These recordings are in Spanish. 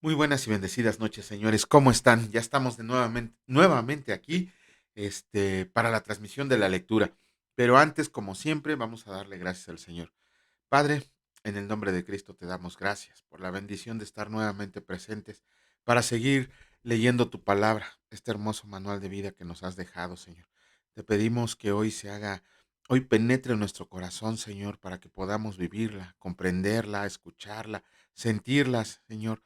Muy buenas y bendecidas noches, señores. ¿Cómo están? Ya estamos de nuevamente aquí, para la transmisión de la lectura. Pero antes, como siempre, vamos a darle gracias al Señor. Padre, en el nombre de Cristo te damos gracias por la bendición de estar nuevamente presentes para seguir leyendo tu palabra, este hermoso manual de vida que nos has dejado, Señor. Te pedimos que hoy penetre en nuestro corazón, Señor, para que podamos vivirla, comprenderla, escucharla, sentirla, Señor,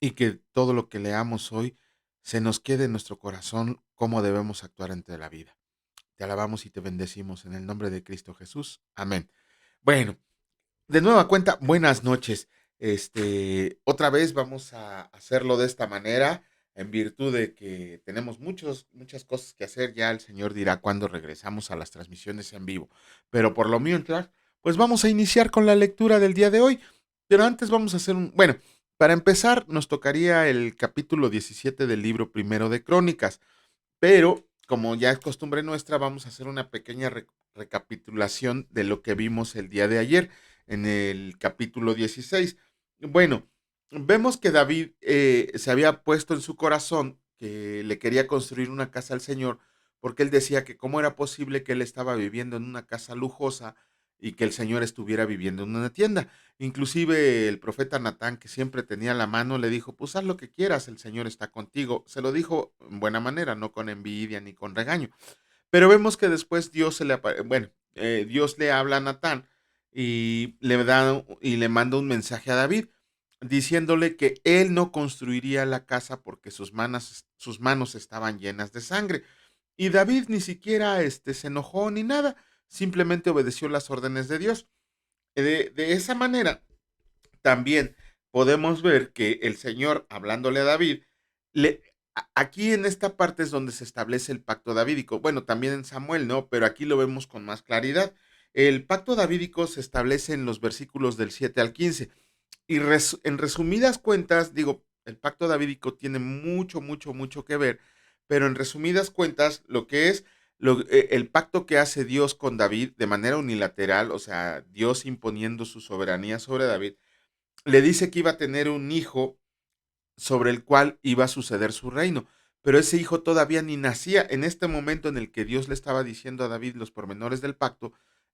y que todo lo que leamos hoy se nos quede en nuestro corazón cómo debemos actuar ante la vida. Te alabamos y te bendecimos en el nombre de Cristo Jesús. Amén. Bueno, de nueva cuenta, buenas noches. Otra vez vamos a hacerlo de esta manera, en virtud de que tenemos muchas cosas que hacer. Ya el Señor dirá cuándo regresamos a las transmisiones en vivo. Pero por lo mientras, pues vamos a iniciar con la lectura del día de hoy. Pero antes vamos a hacer bueno, para empezar, nos tocaría el capítulo 17 del libro primero de Crónicas. Pero, como ya es costumbre nuestra, vamos a hacer una pequeña recapitulación de lo que vimos el día de ayer en el capítulo 16. Bueno, vemos que David se había puesto en su corazón que le quería construir una casa al Señor, porque él decía que cómo era posible que él estaba viviendo en una casa lujosa y que el Señor estuviera viviendo en una tienda. Inclusive el profeta Natán, que siempre tenía la mano, le dijo, pues haz lo que quieras, el Señor está contigo. Se lo dijo en buena manera, no con envidia ni con regaño. Pero vemos que después Dios le habla a Natán y le manda un mensaje a David diciéndole que él no construiría la casa porque sus manos estaban llenas de sangre. Y David ni siquiera se enojó ni nada, simplemente obedeció las órdenes de Dios. De esa manera, también podemos ver que el Señor, hablándole a David, aquí en esta parte es donde se establece el pacto davídico. Bueno, también en Samuel, ¿no? Pero aquí lo vemos con más claridad. El pacto davídico se establece en los versículos del 7 al 15. Y en resumidas cuentas, digo, el pacto davídico tiene mucho que ver, pero en resumidas cuentas, lo que es el pacto que hace Dios con David de manera unilateral, o sea, Dios imponiendo su soberanía sobre David, le dice que iba a tener un hijo sobre el cual iba a suceder su reino. Pero ese hijo todavía ni nacía. En este momento en el que Dios le estaba diciendo a David los pormenores del pacto,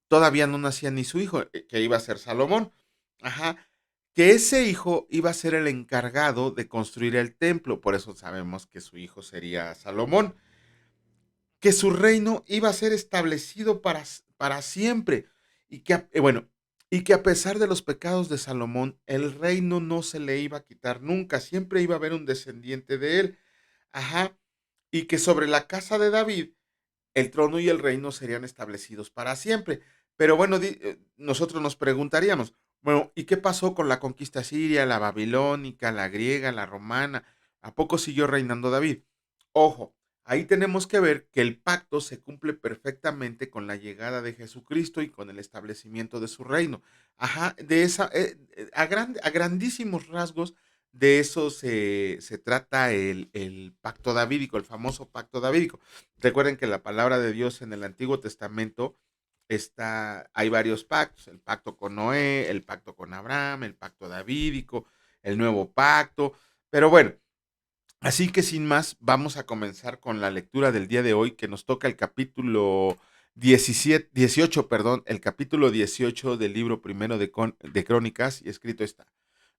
todavía no nacía ni su hijo, que iba a ser Salomón. Ajá. Que ese hijo iba a ser el encargado de construir el templo. Por eso sabemos que su hijo sería Salomón. Que su reino iba a ser establecido para siempre. Y que, bueno, y que a pesar de los pecados de Salomón, el reino no se le iba a quitar nunca, siempre iba a haber un descendiente de él. Ajá. Y que sobre la casa de David, el trono y el reino serían establecidos para siempre. Pero bueno, nosotros nos preguntaríamos, bueno, ¿y qué pasó con la conquista siria, la babilónica, la griega, la romana? ¿A poco siguió reinando David? Ojo, ahí tenemos que ver que el pacto se cumple perfectamente con la llegada de Jesucristo y con el establecimiento de su reino. Ajá, a grandísimos rasgos, de eso se trata el pacto davídico, el famoso pacto davídico. Recuerden que la palabra de Dios en el Antiguo Testamento hay varios pactos, el pacto con Noé, el pacto con Abraham, el pacto davídico, el nuevo pacto, pero bueno, así que sin más, vamos a comenzar con la lectura del día de hoy, que nos toca el capítulo 18, perdón, el capítulo 18 del libro primero de Crónicas, y escrito está: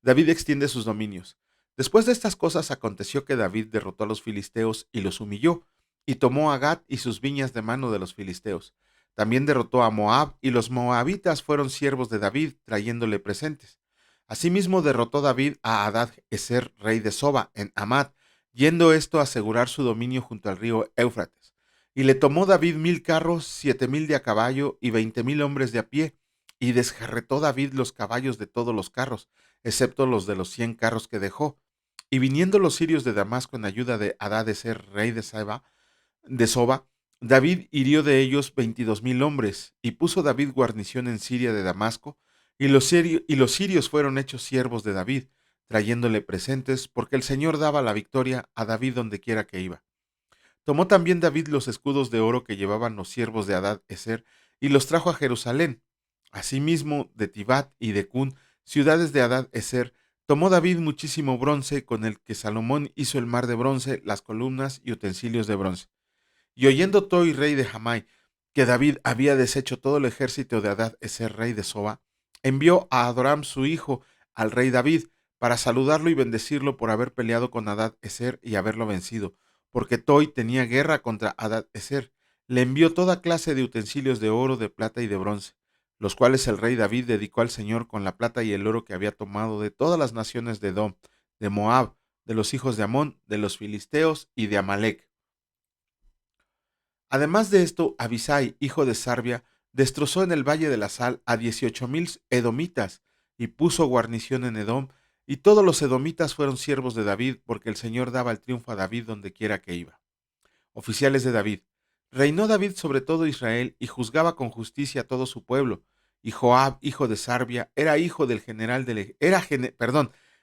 David extiende sus dominios. Después de estas cosas aconteció que David derrotó a los filisteos y los humilló, y tomó a Gat y sus viñas de mano de los filisteos. También derrotó a Moab, y los moabitas fueron siervos de David, trayéndole presentes. Asimismo derrotó David a Hadad-Ezer, rey de Soba, en Amad, yendo esto a asegurar su dominio junto al río Éufrates. Y le tomó David 1000 carros, 7000 de a caballo y 20,000 hombres de a pie, y desjarretó David los caballos de todos los carros, excepto los de los 100 carros que dejó. Y viniendo los sirios de Damasco en ayuda de Hadad-Ezer, rey de Soba, David hirió de ellos 22,000 hombres, y puso David guarnición en Siria de Damasco, y los sirios fueron hechos siervos de David, trayéndole presentes, porque el Señor daba la victoria a David donde quiera que iba. Tomó también David los escudos de oro que llevaban los siervos de Hadad-Ezer, y los trajo a Jerusalén. Asimismo, de Tibat y de Cun, ciudades de Hadad-Ezer, Tomó David muchísimo bronce, con el que Salomón hizo el mar de bronce, las columnas y utensilios de bronce. Y oyendo Toi, rey de Jamai, que David había deshecho todo el ejército de Hadad Ezer, rey de Soba, envió a Adoram su hijo al rey David para saludarlo y bendecirlo por haber peleado con Hadad Ezer y haberlo vencido, porque Toi tenía guerra contra Hadad Ezer. Le envió toda clase de utensilios de oro, de plata y de bronce, los cuales el rey David dedicó al Señor con la plata y el oro que había tomado de todas las naciones de Edom, de Moab, de los hijos de Amón, de los filisteos y de Amalec. Además de esto, Abisai, hijo de Sarbia, destrozó en el Valle de la Sal a 18,000 edomitas y puso guarnición en Edom, y todos los edomitas fueron siervos de David, porque el Señor daba el triunfo a David donde quiera que iba. Oficiales de David. Reinó David sobre todo Israel y juzgaba con justicia a todo su pueblo. Y Joab, hijo de Sarbia, era hijo del general del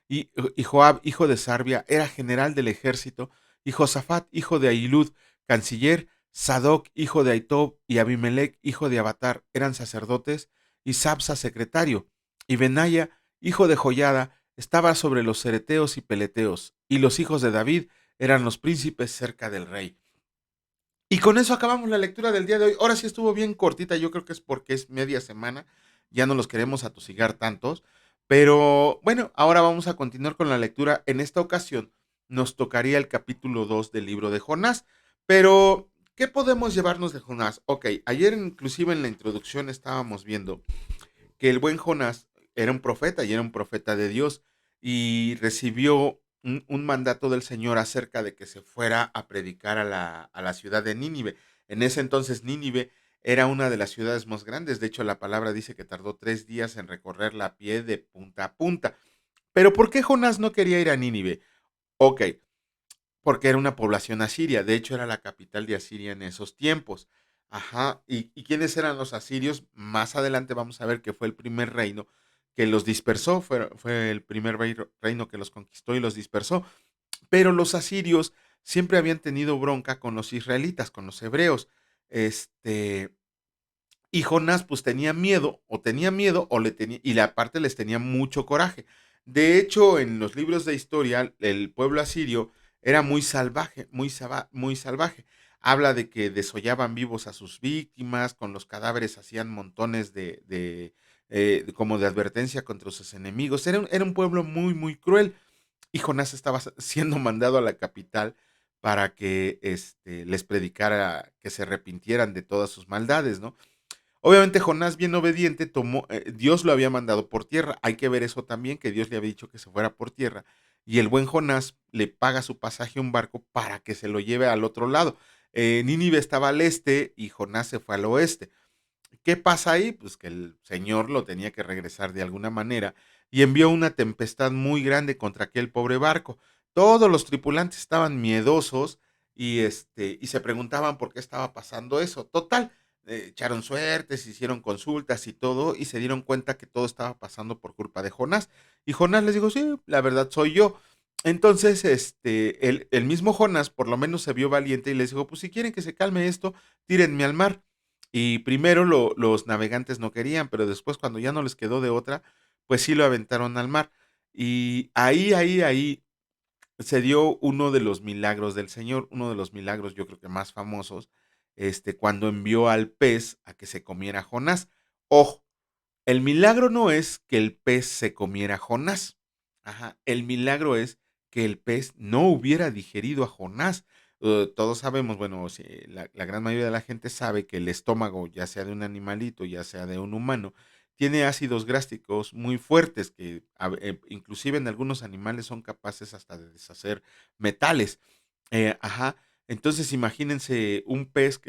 y Joab, hijo de Sarbia, era general del ejército, y Josafat, hijo de Ahilud, canciller, Sadoc, hijo de Aitob, y Abimelech, hijo de Abatar, eran sacerdotes, y Sabsa, secretario, y Benaya, hijo de Joyada, estaba sobre los cereteos y peleteos, y los hijos de David eran los príncipes cerca del rey. Y con eso acabamos la lectura del día de hoy. Ahora sí estuvo bien cortita, yo creo que es porque es media semana, ya no los queremos atosigar tantos, pero bueno, ahora vamos a continuar con la lectura. En esta ocasión nos tocaría el capítulo 2 del libro de Jonás, pero ¿qué podemos llevarnos de Jonás? Ok, ayer inclusive en la introducción estábamos viendo que el buen Jonás era un profeta y era un profeta de Dios y recibió un mandato del Señor acerca de que se fuera a predicar a la ciudad de Nínive. En ese entonces Nínive era una de las ciudades más grandes. De hecho, la palabra dice que tardó 3 días en recorrerla a pie de punta a punta. Pero ¿por qué Jonás no quería ir a Nínive? Ok, porque era una población asiria. De hecho, era la capital de Asiria en esos tiempos. Ajá. ¿Y quiénes eran los asirios? Más adelante vamos a ver que fue el primer reino que los dispersó. Fue el primer reino que los conquistó y los dispersó. Pero los asirios siempre habían tenido bronca con los israelitas, con los hebreos. Este, y Jonás pues tenía miedo, o le tenía, y la parte les tenía mucho coraje. De hecho, en los libros de historia, el pueblo asirio era muy salvaje, muy salvaje. Habla de que desollaban vivos a sus víctimas, con los cadáveres hacían montones como de advertencia contra sus enemigos. Era un pueblo muy cruel. Y Jonás estaba siendo mandado a la capital para que les predicara que se arrepintieran de todas sus maldades, ¿no? Obviamente Jonás, bien obediente, Dios lo había mandado por tierra. Hay que ver eso también, que Dios le había dicho que se fuera por tierra. Y el buen Jonás le paga su pasaje a un barco para que se lo lleve al otro lado. Nínive estaba al este y Jonás se fue al oeste. ¿Qué pasa ahí? Pues que el Señor lo tenía que regresar de alguna manera y envió una tempestad muy grande contra aquel pobre barco. Todos los tripulantes estaban miedosos y se preguntaban por qué estaba pasando eso. Total, echaron suertes, hicieron consultas y todo, y se dieron cuenta que todo estaba pasando por culpa de Jonás. Y Jonás les dijo, sí, la verdad soy yo. Entonces, el mismo Jonás por lo menos se vio valiente y les dijo, pues si quieren que se calme esto, tírenme al mar. Y primero los navegantes no querían, pero después cuando ya no les quedó de otra, pues sí lo aventaron al mar. Y ahí se dio uno de los milagros del Señor, uno de los milagros yo creo que más famosos, cuando envió al pez a que se comiera a Jonás. Ojo, el milagro no es que el pez se comiera a Jonás. Ajá, el milagro es que el pez no hubiera digerido a Jonás. Todos sabemos, bueno, sí, la gran mayoría de la gente sabe que el estómago, ya sea de un animalito, ya sea de un humano, tiene ácidos gástricos muy fuertes que inclusive en algunos animales son capaces hasta de deshacer metales. Ajá. Entonces imagínense un pez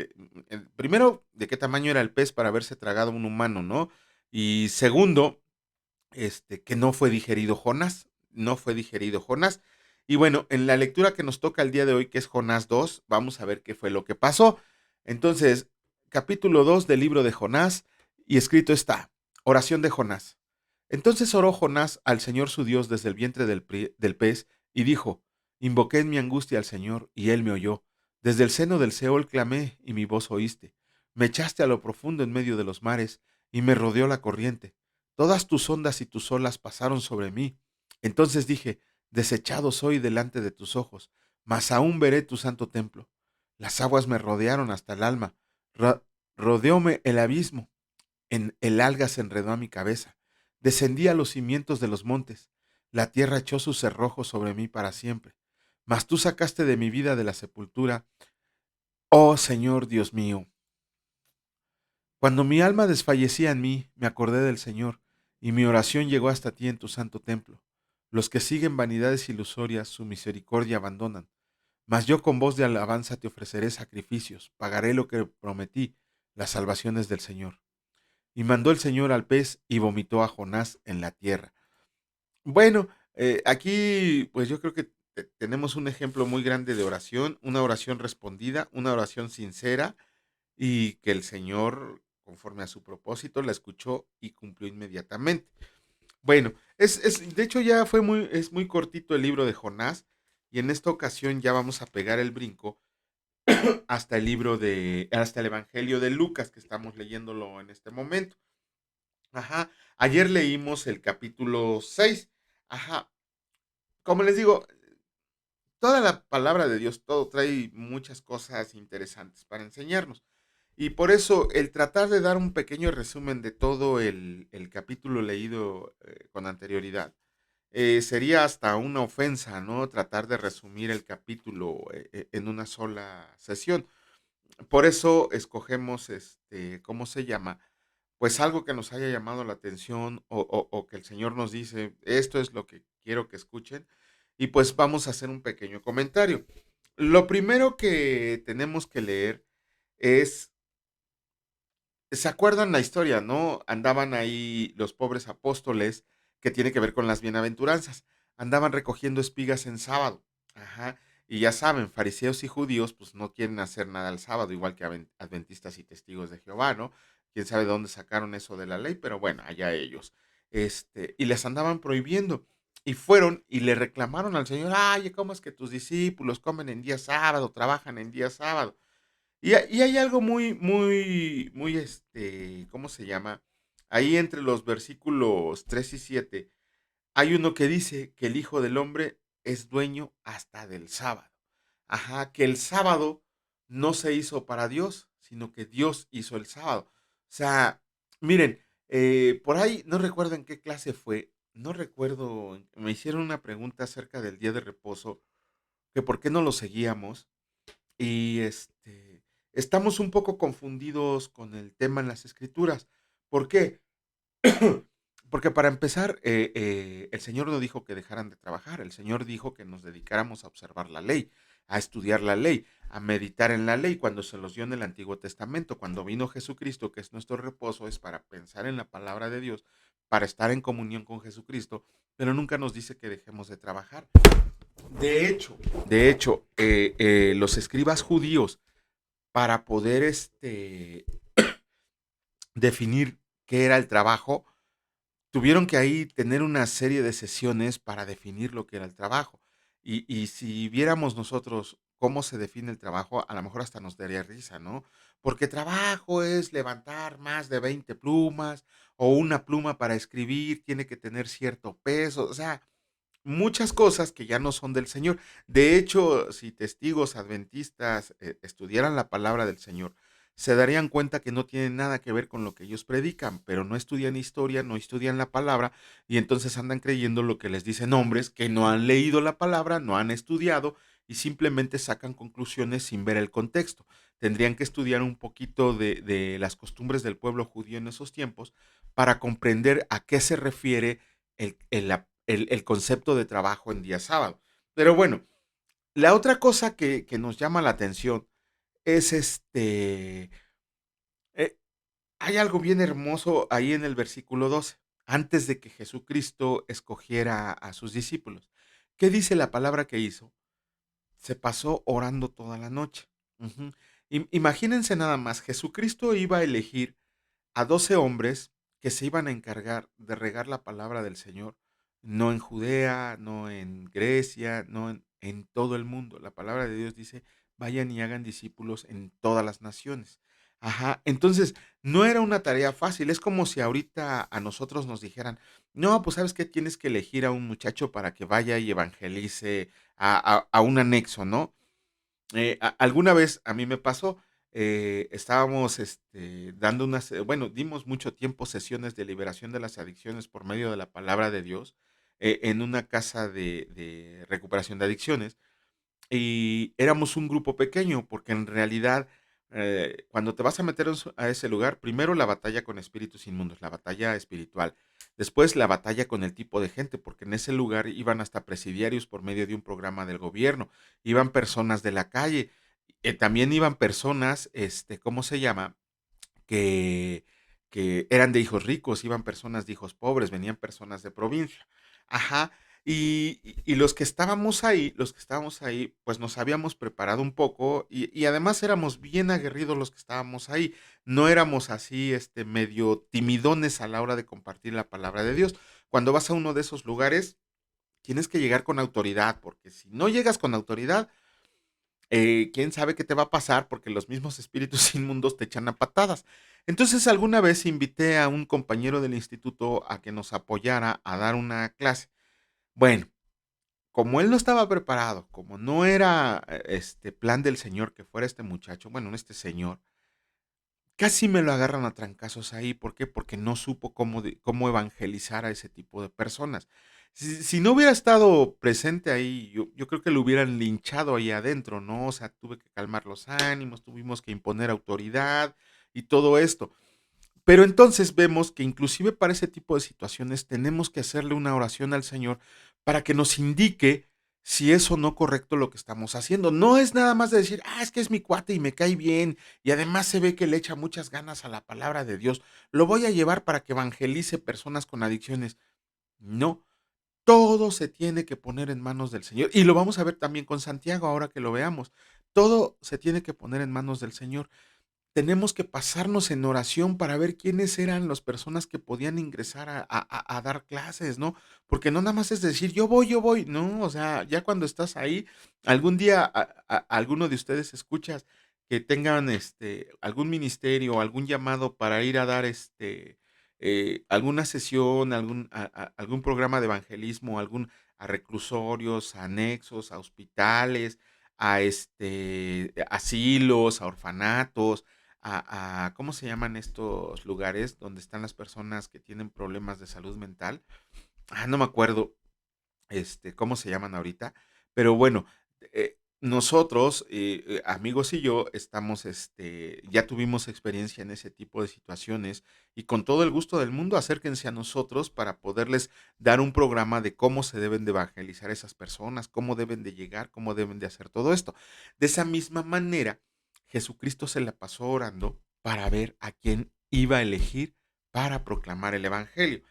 primero, de qué tamaño era el pez para haberse tragado un humano, ¿no? Y segundo, que no fue digerido Jonás, no fue digerido Jonás. Y bueno, en la lectura que nos toca el día de hoy, que es Jonás 2, vamos a ver qué fue lo que pasó. Entonces, capítulo 2 del libro de Jonás, y escrito está, oración de Jonás. Entonces oró Jonás al Señor su Dios desde el vientre del pez, y dijo, invoqué en mi angustia al Señor, y él me oyó. Desde el seno del Seol clamé, y mi voz oíste. Me echaste a lo profundo en medio de los mares, y me rodeó la corriente. Todas tus ondas y tus olas pasaron sobre mí. Entonces dije, desechado soy delante de tus ojos, mas aún veré tu santo templo. Las aguas me rodearon hasta el alma, ro- rodeóme el abismo, en el alga se enredó a mi cabeza. Descendí a los cimientos de los montes, la tierra echó sus cerrojos sobre mí para siempre. Mas tú sacaste de mi vida de la sepultura, oh Señor Dios mío. Cuando mi alma desfallecía en mí, me acordé del Señor, y mi oración llegó hasta ti en tu santo templo. Los que siguen vanidades ilusorias, su misericordia abandonan. Mas yo con voz de alabanza te ofreceré sacrificios, pagaré lo que prometí, las salvaciones del Señor. Y mandó el Señor al pez y vomitó a Jonás en la tierra. Bueno, aquí pues yo creo que tenemos un ejemplo muy grande de oración, una oración respondida, una oración sincera y que el Señor, conforme a su propósito, la escuchó y cumplió inmediatamente. Bueno, de hecho ya es muy cortito el libro de Jonás y en esta ocasión ya vamos a pegar el brinco hasta el Evangelio de Lucas que estamos leyéndolo en este momento. Ajá, ayer leímos el capítulo 6. Ajá, como les digo, toda la palabra de Dios, todo trae muchas cosas interesantes para enseñarnos. Y por eso el tratar de dar un pequeño resumen de todo el capítulo leído con anterioridad, sería hasta una ofensa, ¿no? Tratar de resumir el capítulo en una sola sesión. Por eso escogemos, ¿cómo se llama? Pues algo que nos haya llamado la atención o que el Señor nos dice, esto es lo que quiero que escuchen, y pues vamos a hacer un pequeño comentario. Lo primero que tenemos que leer es, ¿se acuerdan la historia, no? Andaban ahí los pobres apóstoles, que tiene que ver con las bienaventuranzas, andaban recogiendo espigas en sábado, ajá, y ya saben, fariseos y judíos, pues no quieren hacer nada el sábado, igual que adventistas y testigos de Jehová, ¿no? Quién sabe de dónde sacaron eso de la ley, pero bueno, allá ellos. Y les andaban prohibiendo. Y fueron y le reclamaron al Señor, ay, ¿cómo es que tus discípulos comen en día sábado, trabajan en día sábado? Y hay algo muy, ¿cómo se llama? Ahí entre los versículos 3 y 7 hay uno que dice que el Hijo del Hombre es dueño hasta del sábado. Ajá, que el sábado no se hizo para Dios, sino que Dios hizo el sábado. O sea, miren, por ahí, no recuerdo en qué clase fue, no recuerdo, me hicieron una pregunta acerca del día de reposo, que por qué no lo seguíamos. Y estamos un poco confundidos con el tema en las escrituras. ¿Por qué? Porque para empezar, el Señor no dijo que dejaran de trabajar, el Señor dijo que nos dedicáramos a observar la ley, a estudiar la ley, a meditar en la ley, cuando se los dio en el Antiguo Testamento. Cuando vino Jesucristo, que es nuestro reposo, es para pensar en la palabra de Dios, para estar en comunión con Jesucristo, pero nunca nos dice que dejemos de trabajar. De hecho, los escribas judíos, para poder definir qué era el trabajo, tuvieron que ahí tener una serie de sesiones para definir lo que era el trabajo. Y si viéramos nosotros cómo se define el trabajo, a lo mejor hasta nos daría risa, ¿no? Porque trabajo es levantar más de 20 plumas o una pluma para escribir tiene que tener cierto peso, o sea, muchas cosas que ya no son del Señor. De hecho, si testigos adventistas estudiaran la palabra del Señor, se darían cuenta que no tiene nada que ver con lo que ellos predican, pero no estudian historia, no estudian la palabra y entonces andan creyendo lo que les dicen hombres que no han leído la palabra, no han estudiado y simplemente sacan conclusiones sin ver el contexto. Tendrían que estudiar un poquito de las costumbres del pueblo judío en esos tiempos para comprender a qué se refiere el concepto de trabajo en día sábado. Pero bueno, la otra cosa que nos llama la atención es eh, hay algo bien hermoso ahí en el versículo 12, antes de que Jesucristo escogiera a sus discípulos. ¿Qué dice la palabra que hizo? Se pasó orando toda la noche. Ujú. Imagínense nada más, Jesucristo iba a elegir a 12 hombres que se iban a encargar de regar la palabra del Señor, no en Judea, no en Grecia, no en todo el mundo. La palabra de Dios dice, vayan y hagan discípulos en todas las naciones. Ajá, entonces, no era una tarea fácil, es como si ahorita a nosotros nos dijeran: "No, pues, ¿sabes qué? Tienes que elegir a un muchacho para que vaya y evangelice a un anexo", ¿no? Alguna vez a mí me pasó, estábamos, dando unas bueno, dimos mucho tiempo sesiones de liberación de las adicciones por medio de la palabra de Dios, en una casa de recuperación de adicciones. Y éramos un grupo pequeño, porque en realidad, cuando te vas a meter a ese lugar, primero la batalla con espíritus inmundos, la batalla espiritual. Después la batalla con el tipo de gente, porque en ese lugar iban hasta presidiarios por medio de un programa del gobierno, iban personas de la calle, también iban personas, ¿cómo se llama? Que eran de hijos ricos, iban personas de hijos pobres, venían personas de provincia. Ajá. Y los que estábamos ahí, pues, nos habíamos preparado un poco y además éramos bien aguerridos los que estábamos ahí. No éramos así, medio timidones a la hora de compartir la palabra de Dios. Cuando vas a uno de esos lugares, tienes que llegar con autoridad, porque si no llegas con autoridad, quién sabe qué te va a pasar, porque los mismos espíritus inmundos te echan a patadas. Entonces, alguna vez invité a un compañero del instituto a que nos apoyara a dar una clase. Bueno, como él no estaba preparado, como no era, plan del Señor que fuera este muchacho, bueno, este señor, casi me lo agarran a trancazos ahí, ¿por qué? Porque no supo cómo evangelizar a ese tipo de personas. Si no hubiera estado presente ahí, yo creo que lo hubieran linchado ahí adentro, ¿no? O sea, tuve que calmar los ánimos, tuvimos que imponer autoridad y todo esto. Pero entonces vemos que inclusive para ese tipo de situaciones tenemos que hacerle una oración al Señor para que nos indique si es o no correcto lo que estamos haciendo. No es nada más de decir, es que es mi cuate y me cae bien y además se ve que le echa muchas ganas a la palabra de Dios. Lo voy a llevar para que evangelice personas con adicciones. No, todo se tiene que poner en manos del Señor. Y lo vamos a ver también con Santiago ahora que lo veamos. Todo se tiene que poner en manos del Señor. Tenemos que pasarnos en oración para ver quiénes eran las personas que podían ingresar a dar clases, ¿no? Porque no nada más es decir: yo voy", no, o sea, ya cuando estás ahí, algún día alguno de ustedes escuchas que tengan, algún ministerio, algún llamado para ir a dar, alguna sesión, algún programa de evangelismo, a reclusorios, a anexos, a hospitales, a, asilos, a orfanatos, ¿cómo se llaman estos lugares donde están las personas que tienen problemas de salud mental? No me acuerdo, cómo se llaman ahorita, pero bueno, nosotros, amigos y yo, estamos, ya tuvimos experiencia en ese tipo de situaciones y con todo el gusto del mundo acérquense a nosotros para poderles dar un programa de cómo se deben de evangelizar esas personas, cómo deben de llegar, cómo deben de hacer todo esto. De esa misma manera, Jesucristo se la pasó orando para ver a quién iba a elegir para proclamar el evangelio.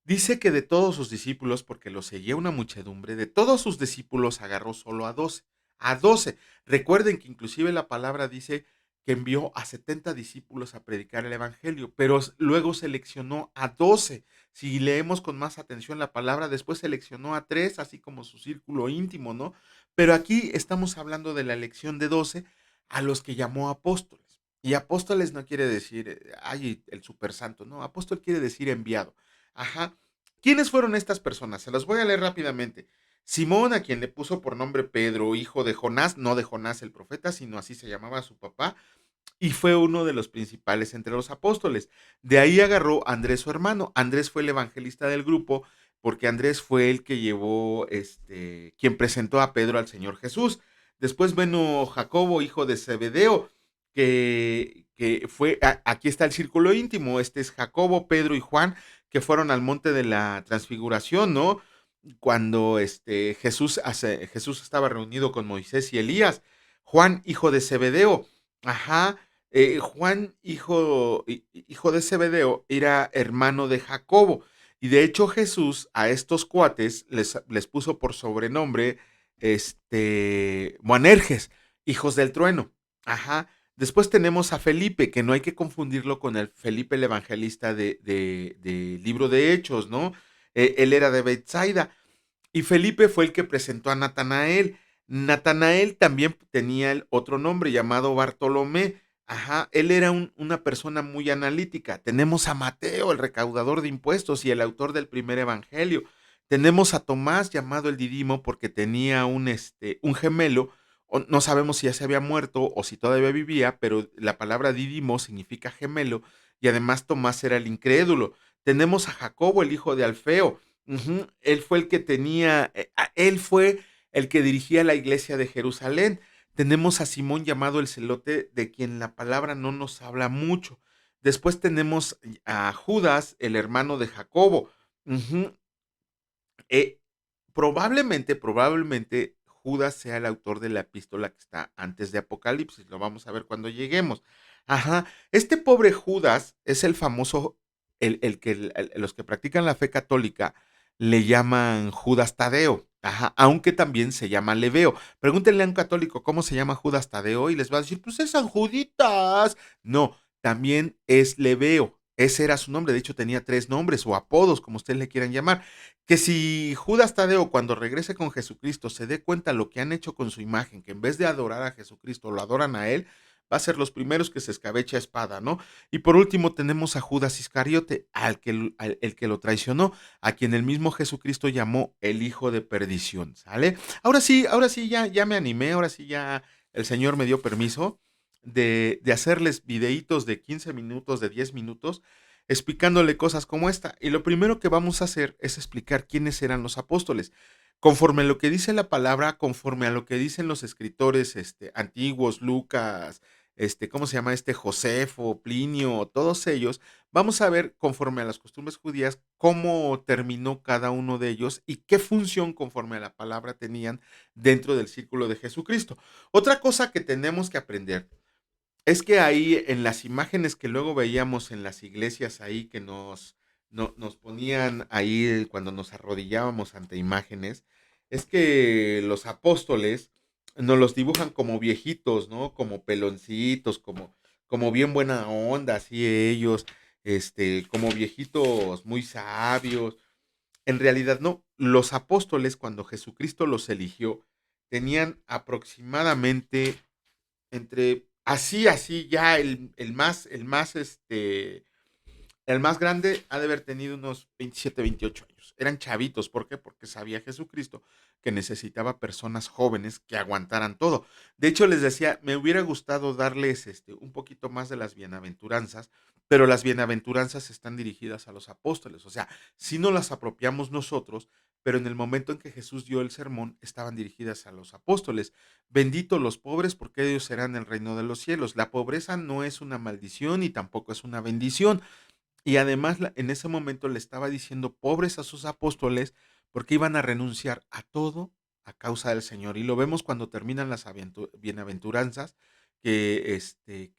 Dice que de todos sus discípulos, porque lo seguía una muchedumbre, de todos sus discípulos agarró solo a 12. A 12. Recuerden que inclusive la palabra dice que envió a 70 discípulos a predicar el evangelio, pero luego seleccionó a 12. Si leemos con más atención la palabra, después seleccionó a 3, así como su círculo íntimo, ¿no? Pero aquí estamos hablando de la elección de 12 a los que llamó apóstoles. Y apóstoles no quiere decir, ay, el super santo, no, apóstol quiere decir enviado. Ajá. ¿Quiénes fueron estas personas? Se las voy a leer rápidamente. Simón, a quien le puso por nombre Pedro, hijo de Jonás, no de Jonás el profeta, sino así se llamaba su papá, y fue uno de los principales entre los apóstoles. De ahí agarró a Andrés su hermano. Andrés fue el evangelista del grupo, porque Andrés fue el que llevó, quien presentó a Pedro al Señor Jesús. Después vino Jacobo, hijo de Zebedeo, que fue, aquí está el círculo íntimo, este es Jacobo, Pedro y Juan, que fueron al monte de la transfiguración, ¿no? Cuando Jesús estaba reunido con Moisés y Elías. Juan, hijo de Zebedeo, ajá, Juan, hijo de Zebedeo, era hermano de Jacobo. Y de hecho Jesús a estos cuates les puso por sobrenombre, Boanerges, hijos del trueno. Ajá. Después tenemos a Felipe, que no hay que confundirlo con el Felipe el evangelista de libro de Hechos, ¿no? Él era de Bethsaida. Y Felipe fue el que presentó a Natanael. Natanael también tenía el otro nombre llamado Bartolomé. Ajá, él era una persona muy analítica. Tenemos a Mateo, el recaudador de impuestos y el autor del primer evangelio. Tenemos a Tomás, llamado el Didimo, porque tenía un gemelo. No sabemos si ya se había muerto o si todavía vivía, pero la palabra Didimo significa gemelo y además Tomás era el incrédulo. Tenemos a Jacobo, el hijo de Alfeo. Ujú, él fue el que tenía, él fue el que dirigía la iglesia de Jerusalén. Tenemos a Simón llamado el celote, de quien la palabra no nos habla mucho. Después tenemos a Judas, el hermano de Jacobo. Ujú. Eh, probablemente Judas sea el autor de la epístola que está antes de Apocalipsis. Lo vamos a ver cuando lleguemos. Ajá. Este pobre Judas es el famoso, el que los que practican la fe católica le llaman Judas Tadeo. Ajá, aunque también se llama Leveo. Pregúntenle a un católico cómo se llama Judas Tadeo y les va a decir, pues es San Juditas. No, también es Leveo. Ese era su nombre. De hecho, tenía tres nombres o apodos, como ustedes le quieran llamar. Que si Judas Tadeo, cuando regrese con Jesucristo, se dé cuenta lo que han hecho con su imagen, que en vez de adorar a Jesucristo, lo adoran a él, va a ser los primeros que se escabeche a espada, ¿no? Y por último tenemos a Judas Iscariote, el que lo traicionó, a quien el mismo Jesucristo llamó el hijo de perdición, ¿sale? Ahora sí, ya me animé, ahora sí ya el Señor me dio permiso de hacerles videitos de 15 minutos, de 10 minutos, explicándole cosas como esta. Y lo primero que vamos a hacer es explicar quiénes eran los apóstoles. Conforme a lo que dice la palabra, conforme a lo que dicen los escritores antiguos, Lucas, ¿cómo se llama? Josefo, Plinio, todos ellos, vamos a ver, conforme a las costumbres judías, cómo terminó cada uno de ellos y qué función, conforme a la palabra, tenían dentro del círculo de Jesucristo. Otra cosa que tenemos que aprender es que ahí en las imágenes que luego veíamos en las iglesias ahí que nos ponían ahí cuando nos arrodillábamos ante imágenes, es que los apóstoles nos los dibujan como viejitos, ¿no? Como peloncitos, como bien buena onda, así ellos, como viejitos muy sabios. En realidad no, los apóstoles cuando Jesucristo los eligió tenían aproximadamente entre así, ya el más grande ha de haber tenido unos 27, 28 años. Eran chavitos, ¿por qué? Porque sabía Jesucristo que necesitaba personas jóvenes que aguantaran todo. De hecho, les decía, me hubiera gustado darles un poquito más de las bienaventuranzas, pero las bienaventuranzas están dirigidas a los apóstoles. O sea, si no las apropiamos nosotros, pero en el momento en que Jesús dio el sermón, estaban dirigidas a los apóstoles. Benditos los pobres, porque ellos serán el reino de los cielos. La pobreza no es una maldición y tampoco es una bendición. Y además en ese momento le estaba diciendo pobres a sus apóstoles porque iban a renunciar a todo a causa del Señor. Y lo vemos cuando terminan las bienaventuranzas, que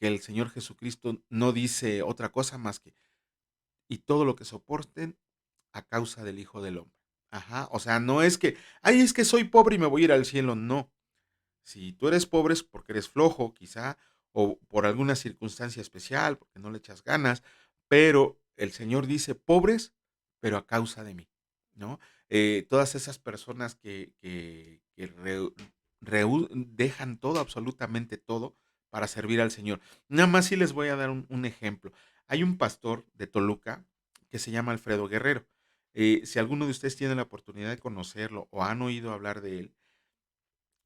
el Señor Jesucristo no dice otra cosa más que, y todo lo que soporten a causa del Hijo del Hombre. Ajá, o sea, no es que, ay, es que soy pobre y me voy a ir al cielo, no. Si tú eres pobre es porque eres flojo, quizá, o por alguna circunstancia especial, porque no le echas ganas, pero el Señor dice, pobres, pero a causa de mí, ¿no? Todas esas personas que dejan todo, absolutamente todo, para servir al Señor. Nada más sí les voy a dar un ejemplo. Hay un pastor de Toluca que se llama Alfredo Guerrero. Si alguno de ustedes tiene la oportunidad de conocerlo o han oído hablar de él,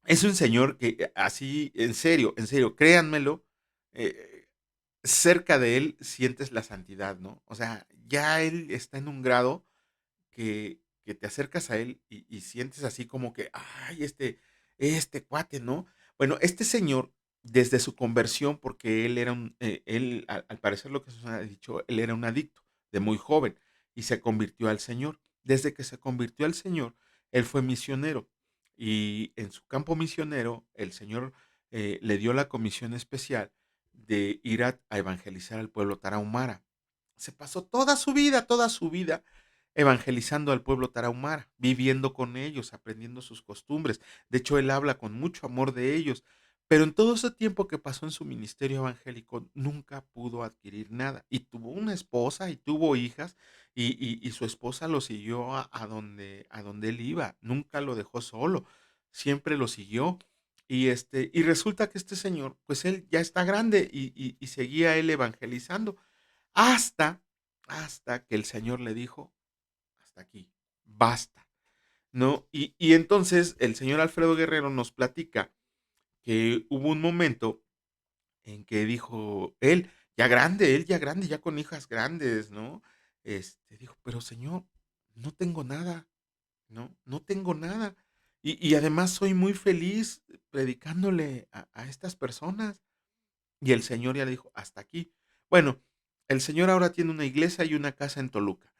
es un señor que así, en serio, créanmelo, eh, cerca de él sientes la santidad, ¿no? O sea, ya él está en un grado que te acercas a él y sientes así como que, ay, este cuate, ¿no? Bueno, este señor, desde su conversión, porque él era él, al parecer lo que se ha dicho, él era un adicto de muy joven y se convirtió al Señor. Desde que se convirtió al Señor, él fue misionero y en su campo misionero, el Señor le dio la comisión especial de ir a evangelizar al pueblo tarahumara. Se pasó toda su vida evangelizando al pueblo tarahumara, viviendo con ellos, aprendiendo sus costumbres. De hecho, él habla con mucho amor de ellos, pero en todo ese tiempo que pasó en su ministerio evangélico, nunca pudo adquirir nada. Y tuvo una esposa y tuvo hijas, y su esposa lo siguió a donde él iba, nunca lo dejó solo, siempre lo siguió. y resulta que este señor, pues él ya está grande y seguía él evangelizando hasta, hasta que el Señor le dijo, hasta aquí, basta, ¿no? Y entonces el señor Alfredo Guerrero nos platica que hubo un momento en que dijo él ya grande, ya con hijas grandes, ¿no? Dijo, pero señor, no tengo nada, ¿no? No tengo nada. Y además soy muy feliz predicándole a estas personas. Y el Señor ya le dijo: "Hasta aquí". Bueno, el Señor ahora tiene una iglesia y una casa en Toluca.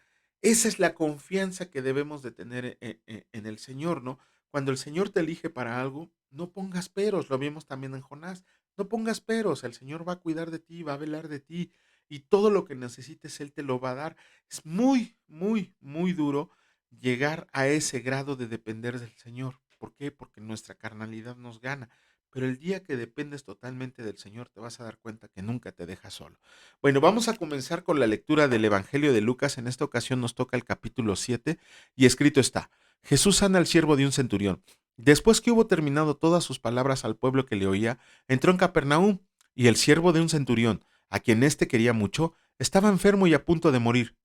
Esa es la confianza que debemos de tener en el Señor, ¿no? Cuando el Señor te elige para algo, no pongas peros, lo vimos también en Jonás. No pongas peros, el Señor va a cuidar de ti, va a velar de ti, y todo lo que necesites Él te lo va a dar. Es muy, muy, muy duro llegar a ese grado de depender del Señor. ¿Por qué? Porque nuestra carnalidad nos gana. Pero el día que dependes totalmente del Señor, te vas a dar cuenta que nunca te deja solo. Bueno, vamos a comenzar con la lectura del Evangelio de Lucas. En esta ocasión nos toca el capítulo 7 y escrito está: Jesús sana al siervo de un centurión. Después que hubo terminado todas sus palabras al pueblo que le oía, entró en Capernaum, y el siervo de un centurión, a quien éste quería mucho, estaba enfermo y a punto de morir.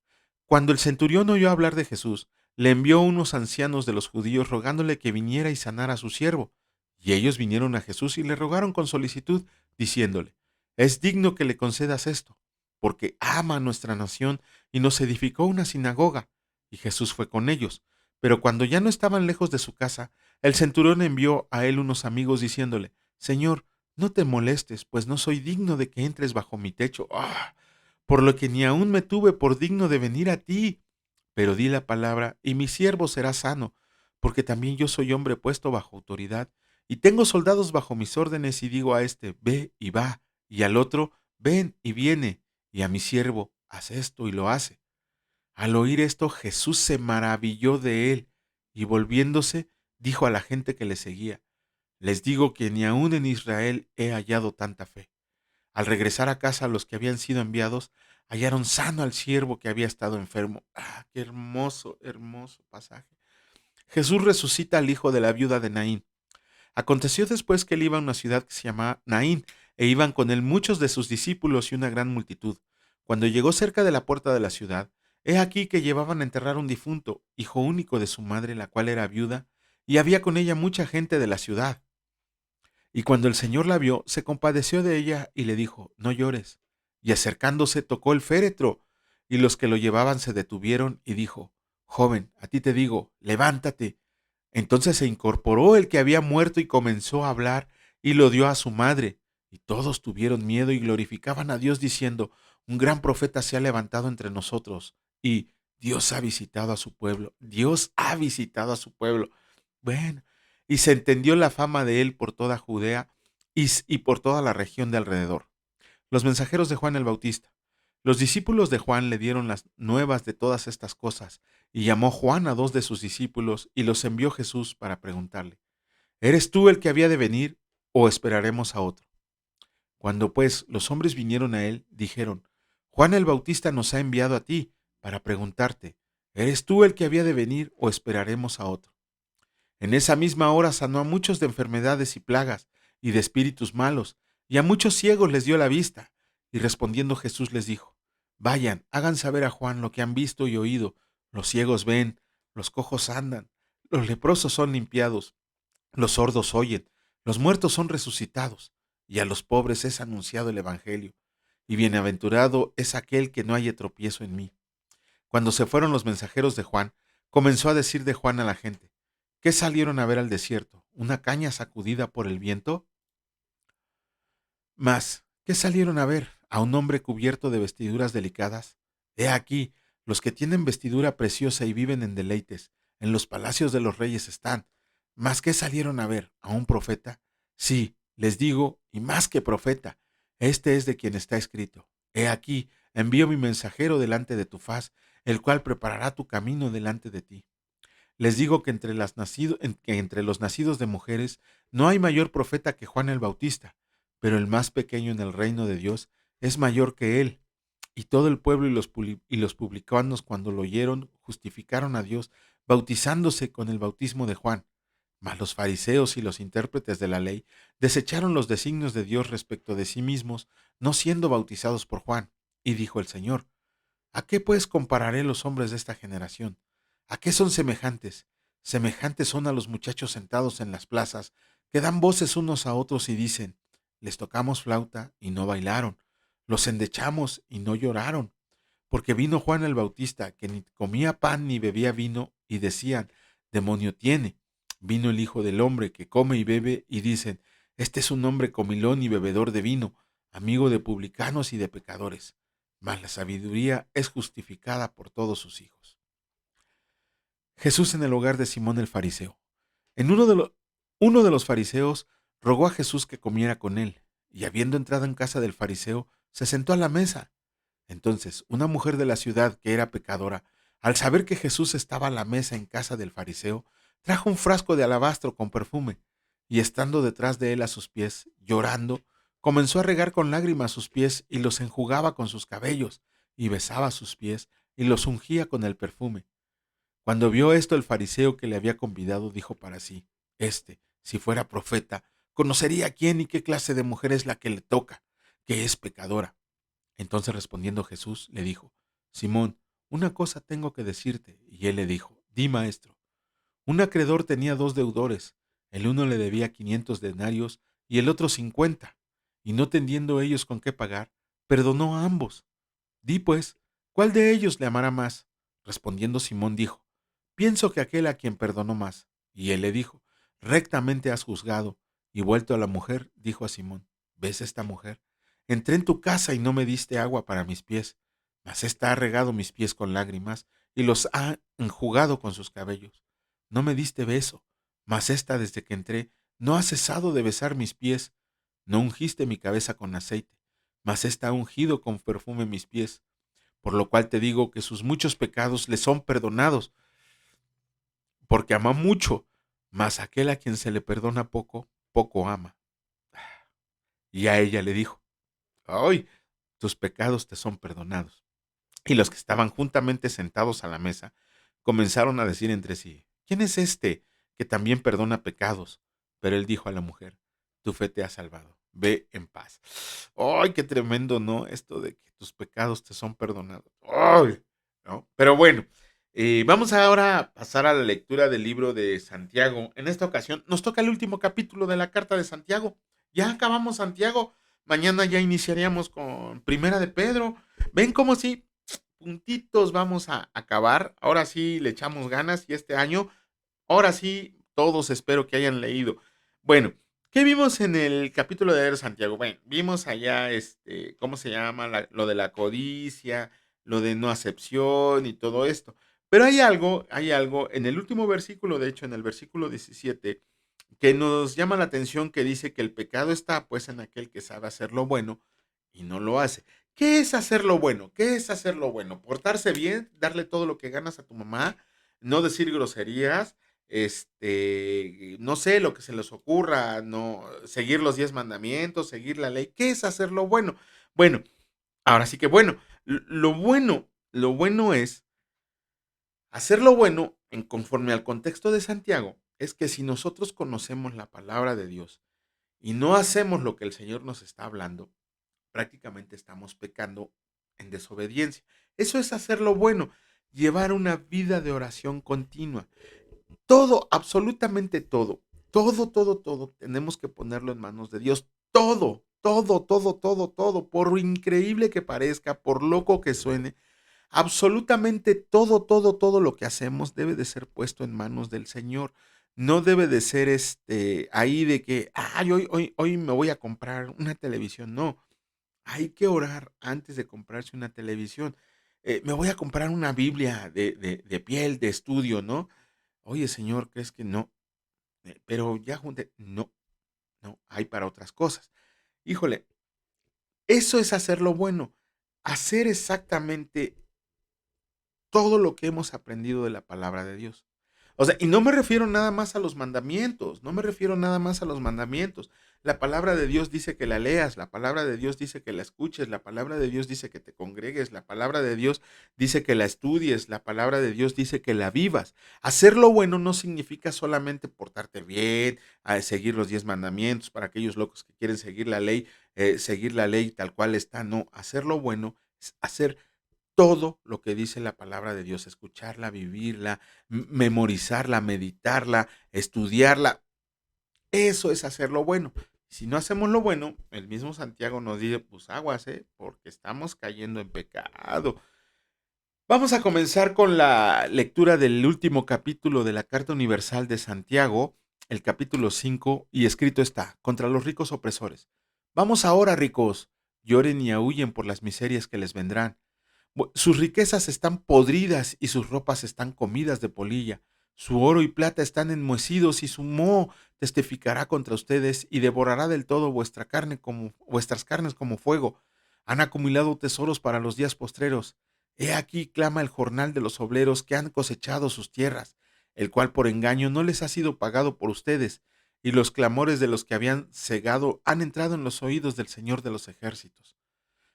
Cuando el centurión oyó hablar de Jesús, le envió unos ancianos de los judíos rogándole que viniera y sanara a su siervo. Y ellos vinieron a Jesús y le rogaron con solicitud, diciéndole: Es digno que le concedas esto, porque ama a nuestra nación y nos edificó una sinagoga. Y Jesús fue con ellos. Pero cuando ya no estaban lejos de su casa, el centurión envió a él unos amigos diciéndole: Señor, no te molestes, pues no soy digno de que entres bajo mi techo. Por lo que ni aun me tuve por digno de venir a ti. Pero di la palabra, y mi siervo será sano, porque también yo soy hombre puesto bajo autoridad, y tengo soldados bajo mis órdenes, y digo a este, ve y va, y al otro, ven y viene, y a mi siervo, haz esto y lo hace. Al oír esto, Jesús se maravilló de él, y volviéndose, dijo a la gente que le seguía: Les digo que ni aun en Israel he hallado tanta fe. Al regresar a casa, los que habían sido enviados hallaron sano al siervo que había estado enfermo. Qué hermoso, hermoso pasaje! Jesús resucita al hijo de la viuda de Naín. Aconteció después que él iba a una ciudad que se llamaba Naín, e iban con él muchos de sus discípulos y una gran multitud. Cuando llegó cerca de la puerta de la ciudad, he aquí que llevaban a enterrar un difunto, hijo único de su madre, la cual era viuda, y había con ella mucha gente de la ciudad. Y cuando el Señor la vio, se compadeció de ella y le dijo: No llores. Y acercándose tocó el féretro, y los que lo llevaban se detuvieron, y dijo: Joven, a ti te digo, levántate. Entonces se incorporó el que había muerto y comenzó a hablar, y lo dio a su madre. Y todos tuvieron miedo y glorificaban a Dios diciendo: Un gran profeta se ha levantado entre nosotros, y Dios ha visitado a su pueblo. Dios ha visitado a su pueblo. Bueno, y se entendió la fama de él por toda Judea y por toda la región de alrededor. Los mensajeros de Juan el Bautista. Los discípulos de Juan le dieron las nuevas de todas estas cosas, y llamó Juan a dos de sus discípulos y los envió Jesús para preguntarle: ¿Eres tú el que había de venir o esperaremos a otro? Cuando pues los hombres vinieron a él, dijeron: Juan el Bautista nos ha enviado a ti para preguntarte: ¿Eres tú el que había de venir o esperaremos a otro? En esa misma hora sanó a muchos de enfermedades y plagas y de espíritus malos, y a muchos ciegos les dio la vista. Y respondiendo Jesús les dijo: Vayan, hagan saber a Juan lo que han visto y oído. Los ciegos ven, los cojos andan, los leprosos son limpiados, los sordos oyen, los muertos son resucitados, y a los pobres es anunciado el Evangelio. Y bienaventurado es aquel que no haya tropiezo en mí. Cuando se fueron los mensajeros de Juan, comenzó a decir de Juan a la gente: ¿Qué salieron a ver al desierto? ¿Una caña sacudida por el viento? Mas, ¿qué salieron a ver? ¿A un hombre cubierto de vestiduras delicadas? He aquí, los que tienen vestidura preciosa y viven en deleites, en los palacios de los reyes están. ¿Mas qué salieron a ver? ¿A un profeta? Sí, les digo, y más que profeta, este es de quien está escrito: He aquí, envío mi mensajero delante de tu faz, el cual preparará tu camino delante de ti. Les digo que entre los nacidos de mujeres no hay mayor profeta que Juan el Bautista, pero el más pequeño en el reino de Dios es mayor que él. Y todo el pueblo y los publicanos, cuando lo oyeron, justificaron a Dios, bautizándose con el bautismo de Juan. Mas los fariseos y los intérpretes de la ley desecharon los designios de Dios respecto de sí mismos, no siendo bautizados por Juan. Y dijo el Señor: ¿A qué pues compararé los hombres de esta generación? ¿A qué son semejantes? Semejantes son a los muchachos sentados en las plazas, que dan voces unos a otros y dicen: les tocamos flauta y no bailaron, los endechamos y no lloraron. Porque vino Juan el Bautista, que ni comía pan ni bebía vino, y decían: demonio tiene. Vino el Hijo del Hombre, que come y bebe, y dicen: este es un hombre comilón y bebedor de vino, amigo de publicanos y de pecadores. Mas la sabiduría es justificada por todos sus hijos. Jesús en el hogar de Simón el fariseo. En uno de los fariseos rogó a Jesús que comiera con él, y habiendo entrado en casa del fariseo, se sentó a la mesa. Entonces, una mujer de la ciudad, que era pecadora, al saber que Jesús estaba a la mesa en casa del fariseo, trajo un frasco de alabastro con perfume, y estando detrás de él a sus pies, llorando, comenzó a regar con lágrimas sus pies y los enjugaba con sus cabellos, y besaba sus pies y los ungía con el perfume. Cuando vio esto el fariseo que le había convidado, dijo para sí: si fuera profeta, conocería quién y qué clase de mujer es la que le toca, que es pecadora. Entonces respondiendo Jesús le dijo: Simón, una cosa tengo que decirte. Y él le dijo: di, maestro. Un acreedor tenía dos deudores. El uno le debía 500 denarios y el otro 50. Y no teniendo ellos con qué pagar, perdonó a ambos. Di pues, ¿cuál de ellos le amará más? Respondiendo Simón dijo: pienso que aquel a quien perdonó más. Y él le dijo: rectamente has juzgado. Y vuelto a la mujer, dijo a Simón: ¿ves esta mujer? Entré en tu casa y no me diste agua para mis pies, mas ésta ha regado mis pies con lágrimas y los ha enjugado con sus cabellos. No me diste beso, mas ésta desde que entré no ha cesado de besar mis pies. No ungiste mi cabeza con aceite, mas ésta ha ungido con perfume mis pies. Por lo cual te digo que sus muchos pecados le son perdonados, porque ama mucho, mas aquel a quien se le perdona poco, poco ama. Y a ella le dijo: ay, tus pecados te son perdonados. Y los que estaban juntamente sentados a la mesa comenzaron a decir entre sí: ¿quién es este que también perdona pecados? Pero él dijo a la mujer: tu fe te ha salvado, ve en paz. ¡Ay, qué tremendo! ¿No? Esto de que tus pecados te son perdonados. ¡Ay! ¿No? Pero bueno, vamos ahora a pasar a la lectura del libro de Santiago. En esta ocasión nos toca el último capítulo de la carta de Santiago. Ya acabamos Santiago. Mañana ya iniciaríamos con Primera de Pedro. ¿Ven cómo sí? Puntitos vamos a acabar. Ahora sí le echamos ganas y este año, ahora sí, todos espero que hayan leído. Bueno, ¿qué vimos en el capítulo de Santiago? Bueno, vimos allá, ¿cómo se llama? Lo de la codicia, lo de no acepción y todo esto. Pero hay algo en el último versículo, de hecho, en el versículo 17, que nos llama la atención, que dice que el pecado está pues en aquel que sabe hacer lo bueno y no lo hace. ¿Qué es hacer lo bueno? ¿Qué es hacer lo bueno? Portarse bien, darle todo lo que ganas a tu mamá, no decir groserías, no sé, lo que se les ocurra, no seguir los 10 mandamientos, seguir la ley. ¿Qué es hacer lo bueno? Bueno, ahora sí que bueno, lo bueno es hacer lo bueno en conforme al contexto de Santiago, es que si nosotros conocemos la palabra de Dios y no hacemos lo que el Señor nos está hablando, prácticamente estamos pecando en desobediencia. Eso es hacer lo bueno, llevar una vida de oración continua. Todo, absolutamente todo, todo, tenemos que ponerlo en manos de Dios. Todo, por increíble que parezca, por loco que suene, absolutamente todo lo que hacemos debe de ser puesto en manos del Señor. No debe de ser ahí de que, ay, hoy me voy a comprar una televisión. No, hay que orar antes de comprarse una televisión. Me voy a comprar una Biblia de piel, de estudio, ¿no? Oye, Señor, ¿crees que no? Pero ya junté. No, no, hay para otras cosas. Híjole, eso es hacer lo bueno. Hacer exactamente todo lo que hemos aprendido de la palabra de Dios. O sea, y no me refiero nada más a los mandamientos, no me refiero nada más a los mandamientos. La palabra de Dios dice que la leas, la palabra de Dios dice que la escuches, la palabra de Dios dice que te congregues, la palabra de Dios dice que la estudies, la palabra de Dios dice que la vivas. Hacer lo bueno no significa solamente portarte bien, seguir los 10 mandamientos para aquellos locos que quieren seguir la ley tal cual está. No, hacer lo bueno es hacer todo lo que dice la palabra de Dios, escucharla, vivirla, memorizarla, meditarla, estudiarla. Eso es hacer lo bueno. Si no hacemos lo bueno, el mismo Santiago nos dice, pues aguas, porque estamos cayendo en pecado. Vamos a comenzar con la lectura del último capítulo de la Carta Universal de Santiago, el capítulo 5, y escrito está, contra los ricos opresores. Vamos ahora, ricos, lloren y aúllen por las miserias que les vendrán. Sus riquezas están podridas y sus ropas están comidas de polilla. Su oro y plata están enmohecidos y su moho testificará contra ustedes y devorará del todo vuestras carnes como fuego. Han acumulado tesoros para los días postreros. He aquí clama el jornal de los obreros que han cosechado sus tierras, el cual por engaño no les ha sido pagado por ustedes, y los clamores de los que habían cegado han entrado en los oídos del Señor de los ejércitos.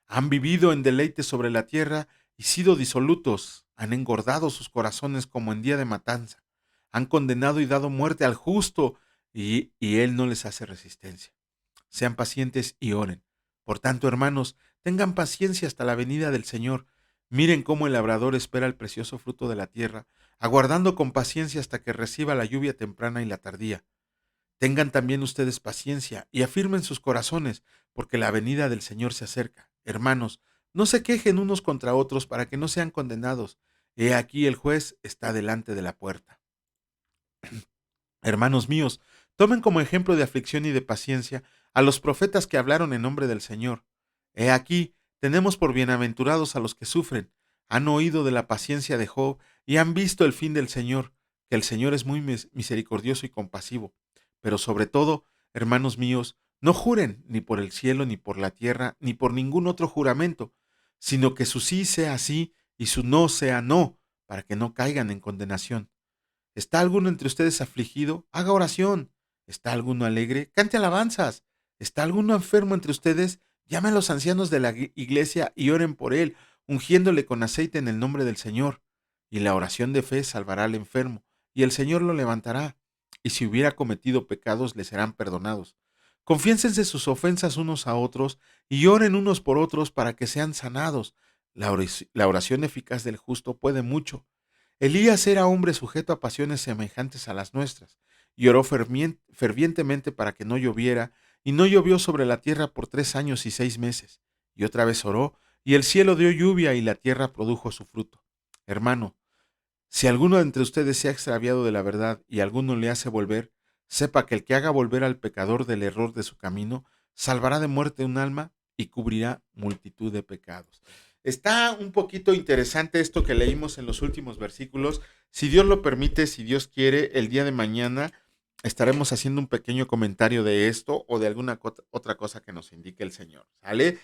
Han vivido en deleite sobre la tierra y sido disolutos. Han engordado sus corazones como en día de matanza. Han condenado y dado muerte al justo y él no les hace resistencia. Sean pacientes y oren. Por tanto, hermanos, tengan paciencia hasta la venida del Señor. Miren cómo el labrador espera el precioso fruto de la tierra, aguardando con paciencia hasta que reciba la lluvia temprana y la tardía. Tengan también ustedes paciencia y afirmen sus corazones, porque la venida del Señor se acerca. Hermanos, no se quejen unos contra otros para que no sean condenados. He aquí el juez está delante de la puerta. Hermanos míos, tomen como ejemplo de aflicción y de paciencia a los profetas que hablaron en nombre del Señor. He aquí, tenemos por bienaventurados a los que sufren. Han oído de la paciencia de Job y han visto el fin del Señor, que el Señor es muy misericordioso y compasivo. Pero sobre todo, hermanos míos, no juren ni por el cielo, ni por la tierra, ni por ningún otro juramento, sino que su sí sea sí y su no sea no, para que no caigan en condenación. ¿Está alguno entre ustedes afligido? Haga oración. ¿Está alguno alegre? Cante alabanzas. ¿Está alguno enfermo entre ustedes? Llame a los ancianos de la iglesia y oren por él, ungiéndole con aceite en el nombre del Señor. Y la oración de fe salvará al enfermo, y el Señor lo levantará. Y si hubiera cometido pecados, le serán perdonados. Confiénsense sus ofensas unos a otros y oren unos por otros para que sean sanados. La oración eficaz del justo puede mucho. Elías era hombre sujeto a pasiones semejantes a las nuestras, y oró fervientemente para que no lloviera, y no llovió sobre la tierra por 3 años y 6 meses. Y otra vez oró, y el cielo dio lluvia, y la tierra produjo su fruto. Hermano, si alguno de entre ustedes se ha extraviado de la verdad, y alguno le hace volver, sepa que el que haga volver al pecador del error de su camino, salvará de muerte un alma y cubrirá multitud de pecados. Está un poquito interesante esto que leímos en los últimos versículos. Si Dios lo permite, si Dios quiere, el día de mañana estaremos haciendo un pequeño comentario de esto o de alguna otra cosa que nos indique el Señor. ¿Sale?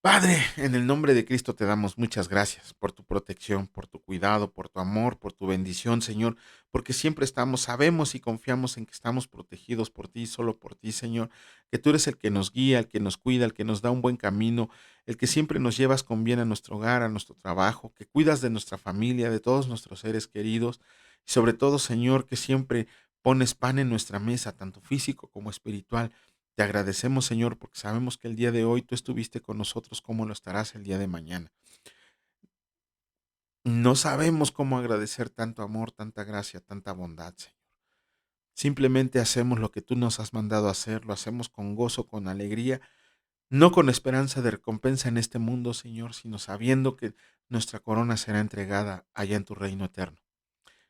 Padre, en el nombre de Cristo te damos muchas gracias por tu protección, por tu cuidado, por tu amor, por tu bendición, Señor, porque siempre sabemos y confiamos en que estamos protegidos por ti, solo por ti, Señor, que tú eres el que nos guía, el que nos cuida, el que nos da un buen camino, el que siempre nos llevas con bien a nuestro hogar, a nuestro trabajo, que cuidas de nuestra familia, de todos nuestros seres queridos, y sobre todo, Señor, que siempre pones pan en nuestra mesa, tanto físico como espiritual. Te agradecemos, Señor, porque sabemos que el día de hoy tú estuviste con nosotros, como lo estarás el día de mañana. No sabemos cómo agradecer tanto amor, tanta gracia, tanta bondad, Señor. Simplemente hacemos lo que tú nos has mandado hacer, lo hacemos con gozo, con alegría, no con esperanza de recompensa en este mundo, Señor, sino sabiendo que nuestra corona será entregada allá en tu reino eterno.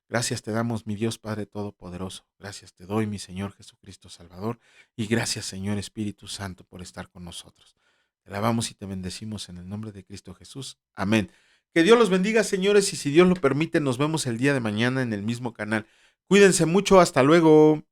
Gracias te damos, mi Dios Padre Todopoderoso. Gracias te doy, mi Señor Jesucristo Salvador. Y gracias, Señor Espíritu Santo, por estar con nosotros. Te alabamos y te bendecimos en el nombre de Cristo Jesús. Amén. Que Dios los bendiga, señores, y si Dios lo permite, nos vemos el día de mañana en el mismo canal. Cuídense mucho. Hasta luego.